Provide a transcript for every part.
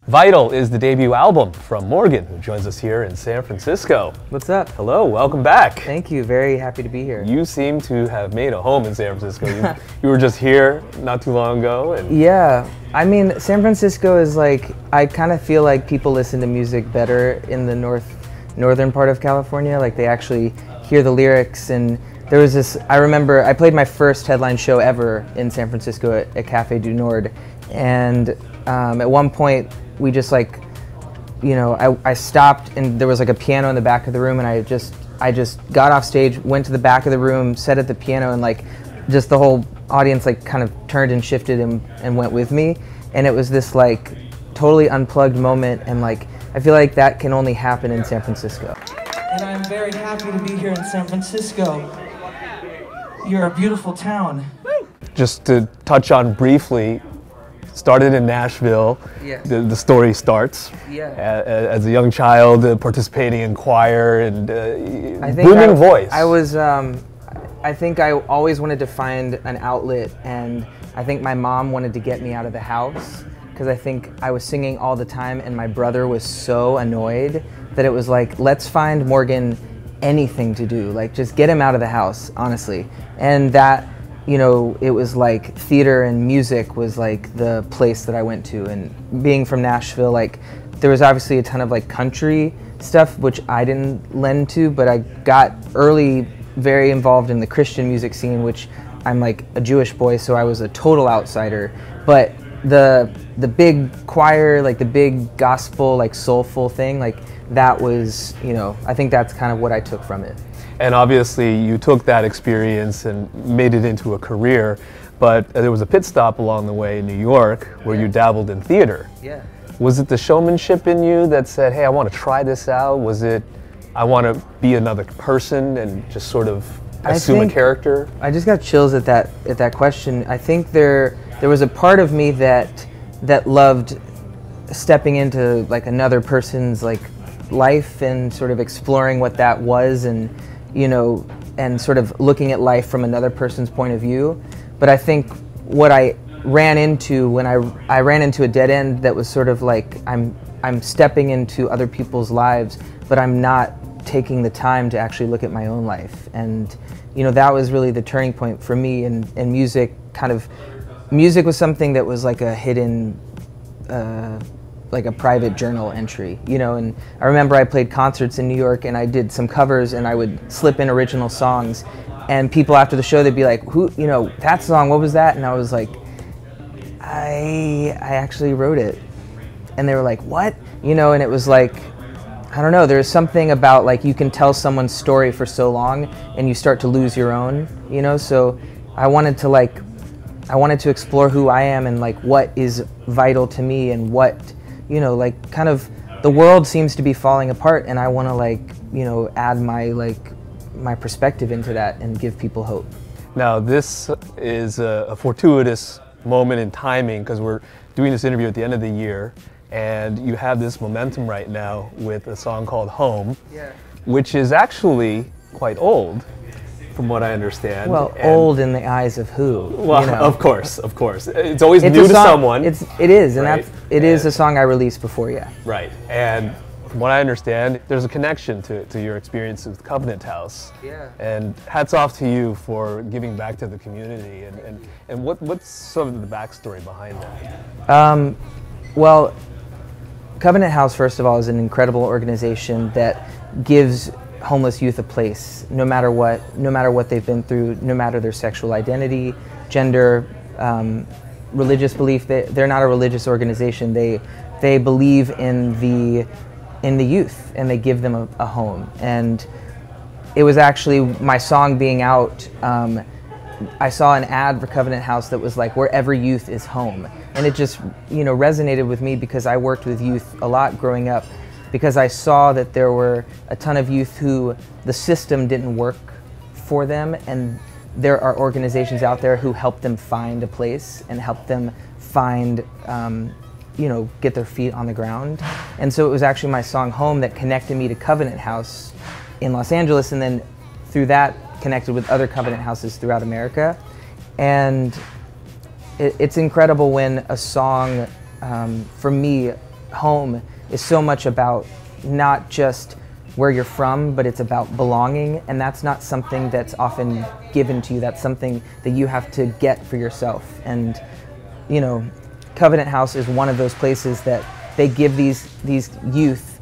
Vital is the debut album from Morgan, who joins us here in San Francisco. What's up? Hello, welcome back. Thank you, very happy to be here. You seem to have made a home in San Francisco. You were just here not too long ago. And yeah, I mean, San Francisco is like, I kind of feel like people listen to music better in the northern part of California. Like they actually hear the lyrics, and there was this, I remember I played my first headline show ever in San Francisco at Café du Nord, and at one point we just like, you know, I stopped and there was like a piano in the back of the room, and I just got off stage, went to the back of the room, sat at the piano, and like just the whole audience like kind of turned and shifted and went with me, and it was this like totally unplugged moment, and like I feel like that can only happen in San Francisco. And I'm very happy to be here in San Francisco. You're a beautiful town. just to touch on briefly, started in Nashville. Yeah. The story starts. Yeah. As a young child, participating in choir and booming voice. I think I always wanted to find an outlet, and I think my mom wanted to get me out of the house because I think I was singing all the time, and my brother was so annoyed that it was like, let's find Morgan anything to do, like just get him out of the house, honestly. And that, you know, it was like theater and music was like the place that I went to. And being from Nashville, like there was obviously a ton of like country stuff, which I didn't lend to, but I got early very involved in the Christian music scene, which I'm like a Jewish boy, so I was a total outsider. But the big choir, like the big gospel, like soulful thing, like that was, you know, I think that's kind of what I took from it. And obviously you took that experience and made it into a career, but there was a pit stop along the way in New York where you dabbled in theater. Yeah. Was it the showmanship in you that said, hey, I want to try this out? Was it, I want to be another person and just sort of assume a character? I just got chills at that question. I think there was a part of me that loved stepping into like another person's like life and sort of exploring what that was, and you know, and sort of looking at life from another person's point of view. But I think what I ran into when I ran into a dead end that was sort of like I'm stepping into other people's lives, but I'm not taking the time to actually look at my own life. And you know, that was really the turning point for me. And music music was something that was like a hidden, like a private journal entry, you know. And I remember I played concerts in New York and I did some covers, and I would slip in original songs, and people after the show, they'd be like, who, you know, that song, what was that? And I was like, I actually wrote it. And they were like, what? You know, and it was like, I don't know, there's something about like you can tell someone's story for so long and you start to lose your own, you know. So I wanted to explore who I am and like what is vital to me, and what, you know, like kind of the world seems to be falling apart, and I want to like, you know, add my perspective into that and give people hope. Now this is a fortuitous moment in timing because we're doing this interview at the end of the year, and you have this momentum right now with a song called Home, yeah, which is actually quite old, from what I understand. Well, old in the eyes of who? Well, you know? of course. It's always new to someone. It is, and right? it is a song I released before, yeah. Right, and from what I understand, there's a connection to your experience with Covenant House. Yeah. And hats off to you for giving back to the community. And what's sort of the backstory behind that? Well, Covenant House, first of all, is an incredible organization that gives homeless youth a place, no matter what they've been through, no matter their sexual identity, gender, religious belief. They're not a religious organization. They believe in the youth, and they give them a home. And it was actually my song being out. I saw an ad for Covenant House that was like, wherever youth is home. And it just, you know, resonated with me because I worked with youth a lot growing up, because I saw that there were a ton of youth who the system didn't work for them, and there are organizations out there who help them find a place and help them find, you know, get their feet on the ground. And so it was actually my song Home that connected me to Covenant House in Los Angeles, and then through that connected with other Covenant Houses throughout America. And it's incredible when a song, for me, home is so much about not just where you're from, but it's about belonging, and that's not something that's often given to you. That's something that you have to get for yourself. And you know, Covenant House is one of those places that they give these youth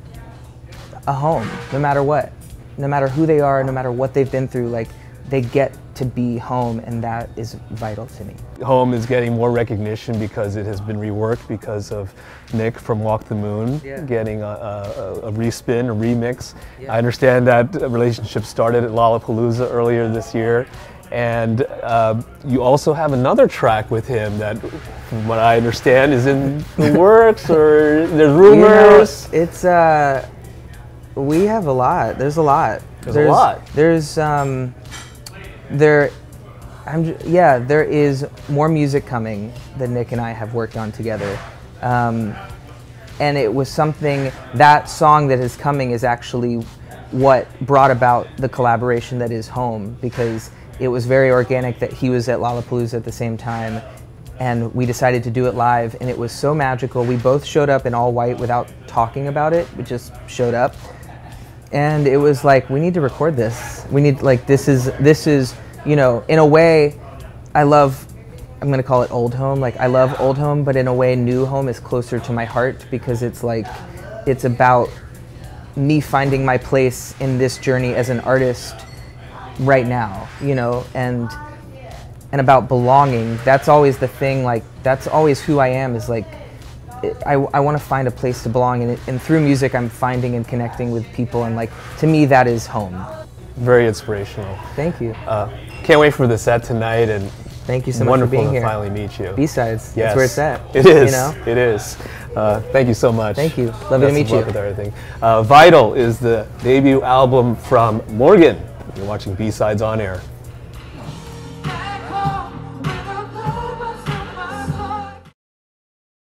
a home, no matter what, no matter who they are, no matter what they've been through. Like, they get to be home, and that is vital to me. Home is getting more recognition because it has been reworked because of Nick from Walk the Moon getting a respin, a remix. I understand that relationship started at Lollapalooza earlier this year, and you also have another track with him that, from what I understand, is in the works, or there's rumors. You know, it's we have a lot. There's a lot. There's a lot. There's there is more music coming that Nick and I have worked on together. And it was something, that song that is coming is actually what brought about the collaboration that is Home, because it was very organic that he was at Lollapalooza at the same time, and we decided to do it live, and it was so magical. We both showed up in all white without talking about it. We just showed up. And it was like, we need to record this. We need, like, this is, you know, in a way, I'm gonna call it Old Home. Like, I love Old Home, but in a way, New Home is closer to my heart, because it's like, it's about me finding my place in this journey as an artist right now, you know, and about belonging. That's always the thing, like, that's always who I am, is like, I want to find a place to belong in it, and through music I'm finding and connecting with people, and like, to me that is home. Very inspirational. Thank you. Can't wait for the set tonight, and thank you so much for being here. Wonderful to finally meet you. B-sides, yes. That's where it's at. It is, you know? It is. Thank you so much. Thank you, lovely to meet you. Best of luck with everything. Vital is the debut album from Morgan. You're watching B-Sides on Air.